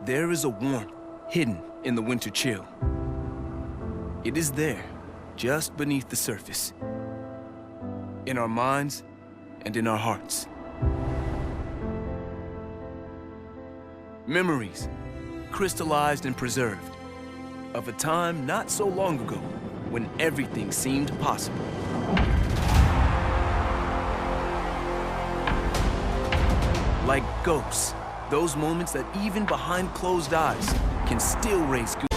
There is a warmth hidden in the winter chill. It is there, just beneath the surface, in our minds and in our hearts. Memories, crystallized and preserved, of a time not so long ago when everything seemed possible. Like ghosts, those moments that even behind closed eyes can still raise goosebumps.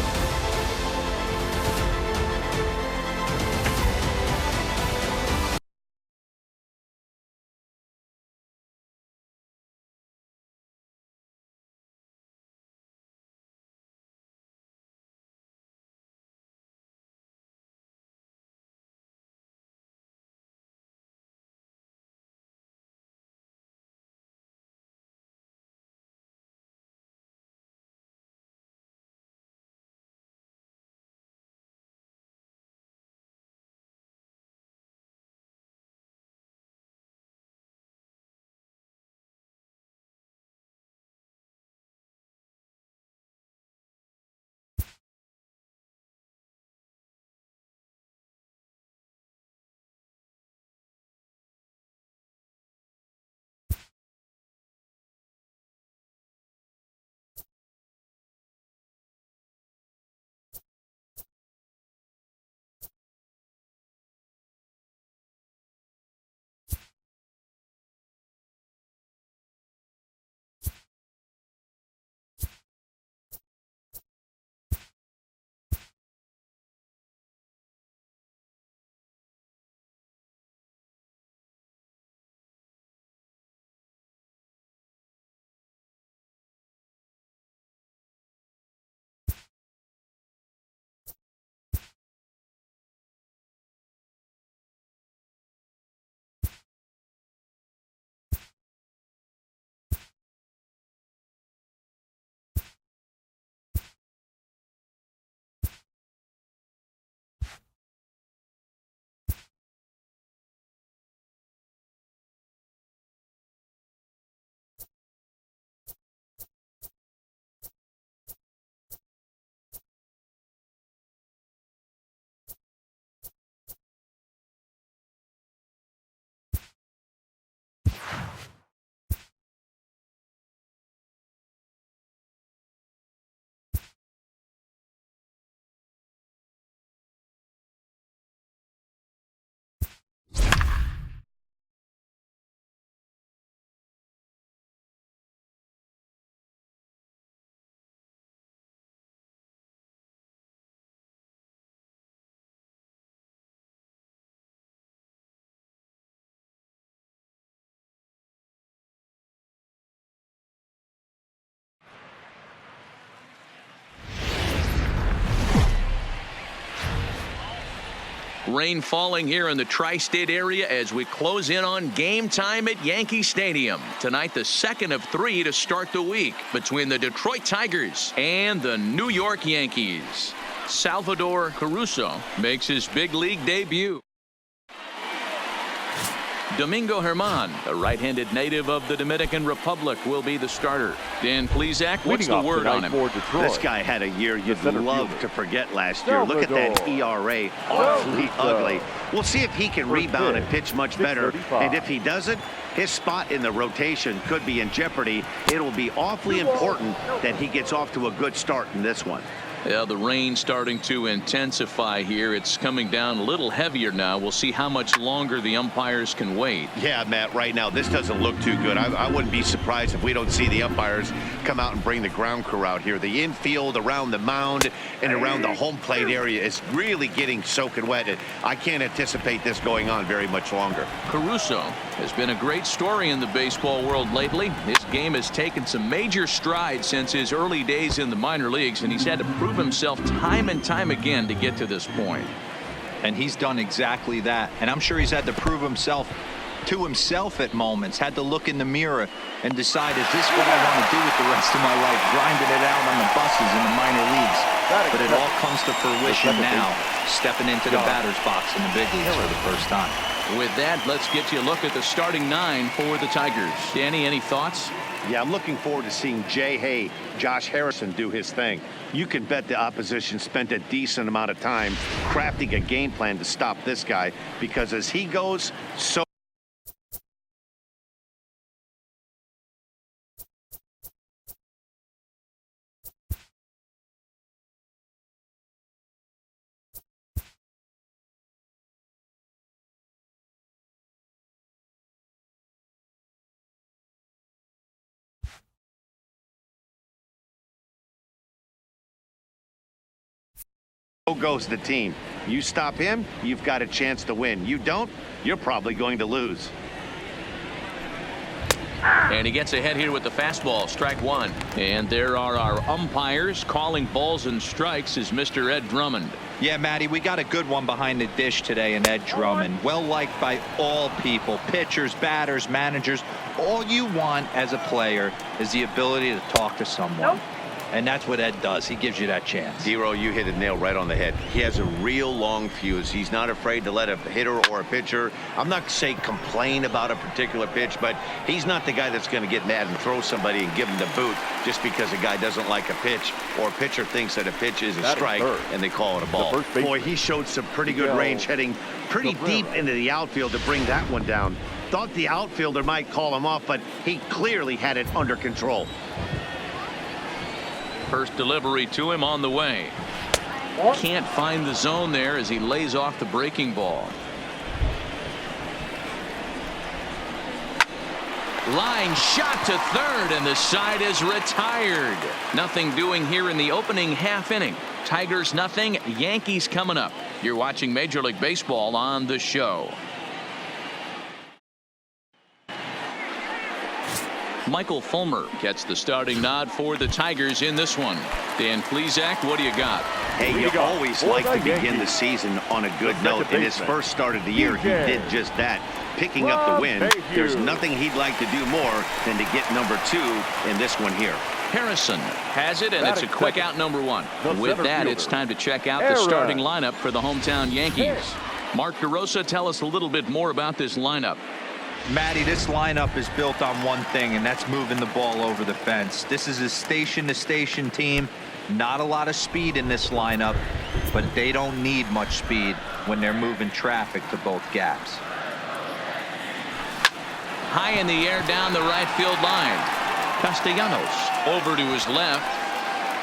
Rain falling here in the tri-state area as we close in on game time at Yankee Stadium. Tonight, the second of 3 to start the week between the Detroit Tigers and the New York Yankees. Salvador Caruso makes his big league debut. Domingo Germán, a right-handed native of the Dominican Republic, will be the starter. Dan Plesac, what's the word on him? This guy had a year you'd love to forget last year. Look at that ERA, awfully ugly. We'll see if he can rebound and pitch much better. And if he doesn't, his spot in the rotation could be in jeopardy. It'll be awfully important that he gets off to a good start in this one. Yeah, the rain starting to intensify here. It's coming down a little heavier now. We'll see how much longer the umpires can wait. Yeah, Matt, right now this doesn't look too good. I wouldn't be surprised if we don't see the umpires come out and bring the ground crew out here. The infield around the mound and around the home plate area is really getting soaking wet. I can't anticipate this going on very much longer. Caruso has been a great story in the baseball world lately. His game has taken some major strides since his early days in the minor leagues, and he's had to prove himself time and time again to get to this point. And he's done exactly that. And I'm sure he's had to prove himself to himself at moments, had to look in the mirror and decide, is this what I want to do with the rest of my life, grinding it out on the buses in the minor leagues. But it all comes to fruition now, stepping into the batter's box in the big leagues for the first time. With that, let's get you a look at the starting 9 for the Tigers. Danny, any thoughts? Yeah, I'm looking forward to seeing Jay Hay, Josh Harrison do his thing. You can bet the opposition spent a decent amount of time crafting a game plan to stop this guy, because as he goes, so goes the team. You stop him, you've got a chance to win. You don't, you're probably going to lose. And he gets ahead here with the fastball, strike one. And there are our umpires calling balls and strikes is Mr. Ed Drummond. Yeah, Matty, we got a good one behind the dish today in Ed Drummond. Well liked by all people, pitchers, batters, managers. All you want as a player is the ability to talk to someone. And that's what Ed does. He gives you that chance. Zero, you hit a nail right on the head. He has a real long fuse. He's not afraid to let a hitter or a pitcher, I'm not saying complain about a particular pitch, but he's not the guy that's going to get mad and throw somebody and give him the boot just because a guy doesn't like a pitch, or a pitcher thinks that a pitch is a strike and they call it a ball. Boy, he showed some pretty good range, heading pretty deep into the outfield to bring that one down. Thought the outfielder might call him off, but he clearly had it under control. First delivery to him on the way. Can't find the zone there as he lays off the breaking ball. Line shot to third, and the side is retired. Nothing doing here in the opening half inning. Tigers nothing, Yankees coming up. You're watching Major League Baseball on The Show. Michael Fulmer gets the starting nod for the Tigers in this one. Dan Plesac, what do you got? Hey, you always like to begin the season on a good note. In his first start of the year, he did just that, picking up the win. There's nothing he'd like to do more than to get number 2 in this one here. Harrison has it, and it's a quick out number 1. With that, it's time to check out the starting lineup for the hometown Yankees. Mark DeRosa, tell us a little bit more about this lineup. Matty, this lineup is built on one thing, and that's moving the ball over the fence. This is a station-to-station team. Not a lot of speed in this lineup, but they don't need much speed when they're moving traffic to both gaps. High in the air down the right field line. Castellanos over to his left,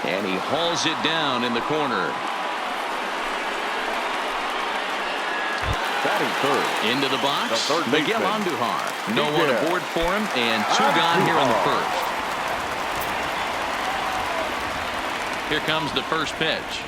and he hauls it down in the corner. Into the box, Miguel Andujar. No one aboard for him, and 2 gone here in the first. Here comes the first pitch.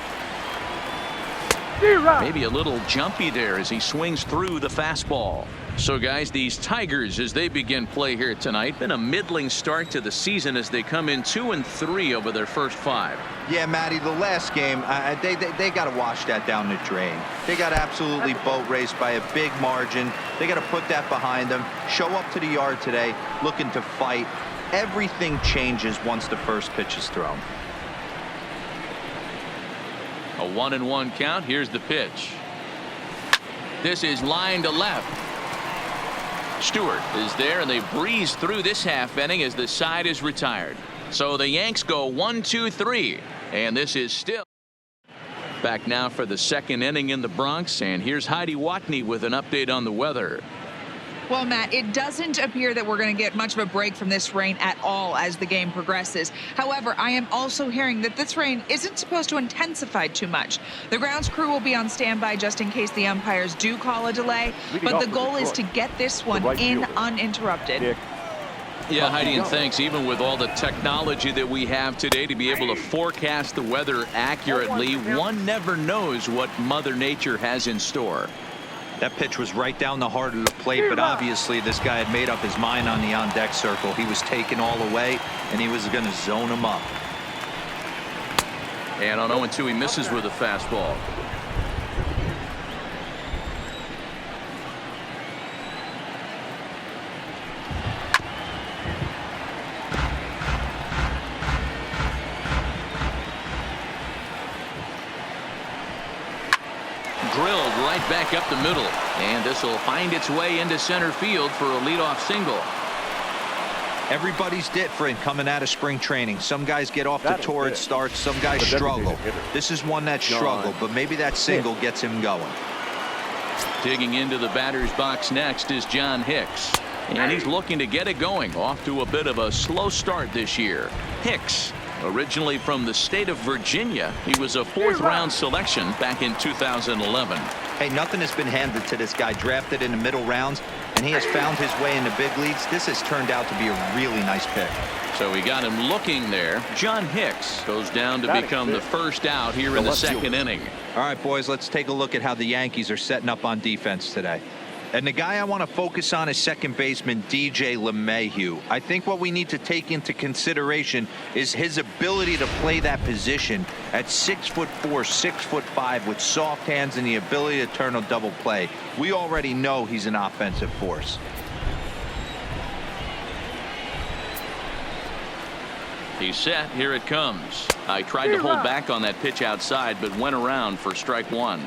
Maybe a little jumpy there as he swings through the fastball. So, guys, these Tigers, as they begin play here tonight, been a middling start to the season as they come in 2-3 over their first 5. Yeah, Matty, the last game, they got to wash that down the drain. They got absolutely boat raced by a big margin. They got to put that behind them. Show up to the yard today looking to fight. Everything changes once the first pitch is thrown. A 1-1 count. Here's the pitch. This is line to left. Stewart is there, and they breeze through this half inning as the side is retired. So the Yanks go 1-2-3, and this is still back now for the second inning in the Bronx. And here's Heidi Watney with an update on the weather. Well, Matt, it doesn't appear that we're going to get much of a break from this rain at all as the game progresses. However, I am also hearing that this rain isn't supposed to intensify too much. The grounds crew will be on standby just in case the umpires do call a delay. But the goal is to get this one in uninterrupted. Yeah, Heidi, and thanks. Even with all the technology that we have today to be able to forecast the weather accurately, one never knows what Mother Nature has in store. That pitch was right down the heart of the plate, but obviously this guy had made up his mind on the on-deck circle. He was taken all the way, and he was going to zone him up. And on 0-2, he misses with a fastball. Drilled right back up the middle, and this will find its way into center field for a leadoff single. Everybody's different coming out of spring training. Some guys get off to torrid starts. Some guys struggle. This is one that struggled, but maybe that single gets him going. Digging into the batter's box next is John Hicks. And he's looking to get it going. Off to a bit of a slow start this year. Hicks, originally from the state of Virginia. He was a 4th-round selection back in 2011. Hey, nothing has been handed to this guy. Drafted in the middle rounds, and he has found his way in the big leagues. This has turned out to be a really nice pick. So we got him looking there. John Hicks goes down to become the first out here in the 2nd inning. All right, boys, let's take a look at how the Yankees are setting up on defense today. And the guy I want to focus on is second baseman DJ LeMahieu. I think what we need to take into consideration is his ability to play that position at 6'4", 6'5", with soft hands and the ability to turn a double play. We already know he's an offensive force. He's set. Here it comes. I tried to hold back on that pitch outside, but went around for strike 1.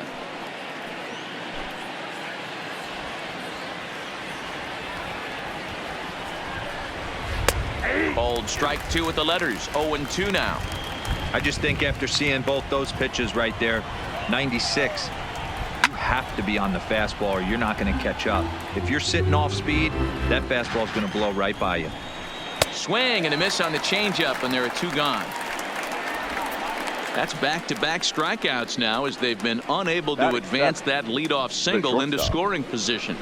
Called strike 2 with the letters. 0-2 now. I just think after seeing both those pitches right there, 96, you have to be on the fastball or you're not going to catch up. If you're sitting off speed, that fastball is going to blow right by you. Swing and a miss on the changeup, and there are 2 gone. That's back-to-back strikeouts now as they've been unable to advance that leadoff single into scoring position.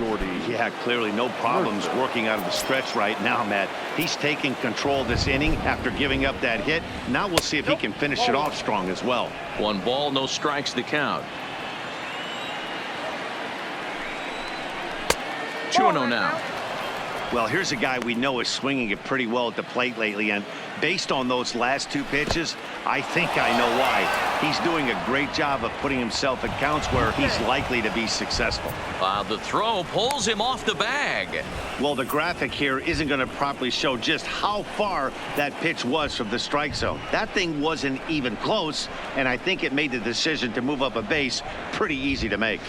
Yeah, clearly no problems working out of the stretch right now, Matt. He's taking control this inning after giving up that hit. Now we'll see if he can finish it off strong as well. 1 ball, no strikes the count. 2-0 now. Well, here's a guy we know is swinging it pretty well at the plate lately, and based on those last 2 pitches, I think I know why. He's doing a great job of putting himself in counts where he's likely to be successful. The throw pulls him off the bag. Well, the graphic here isn't going to properly show just how far that pitch was from the strike zone. That thing wasn't even close, and I think it made the decision to move up a base pretty easy to make.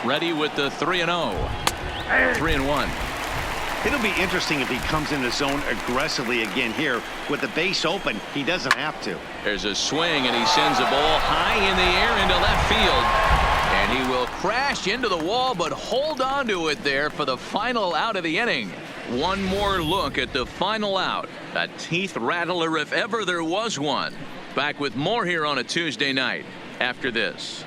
Ready with the 3-0. 3-1. It'll be interesting if he comes in the zone aggressively again here. With the base open, he doesn't have to. There's a swing, and he sends a ball high in the air into left field. And he will crash into the wall, but hold on to it there for the final out of the inning. One more look at the final out. A teeth rattler if ever there was one. Back with more here on a Tuesday night after this.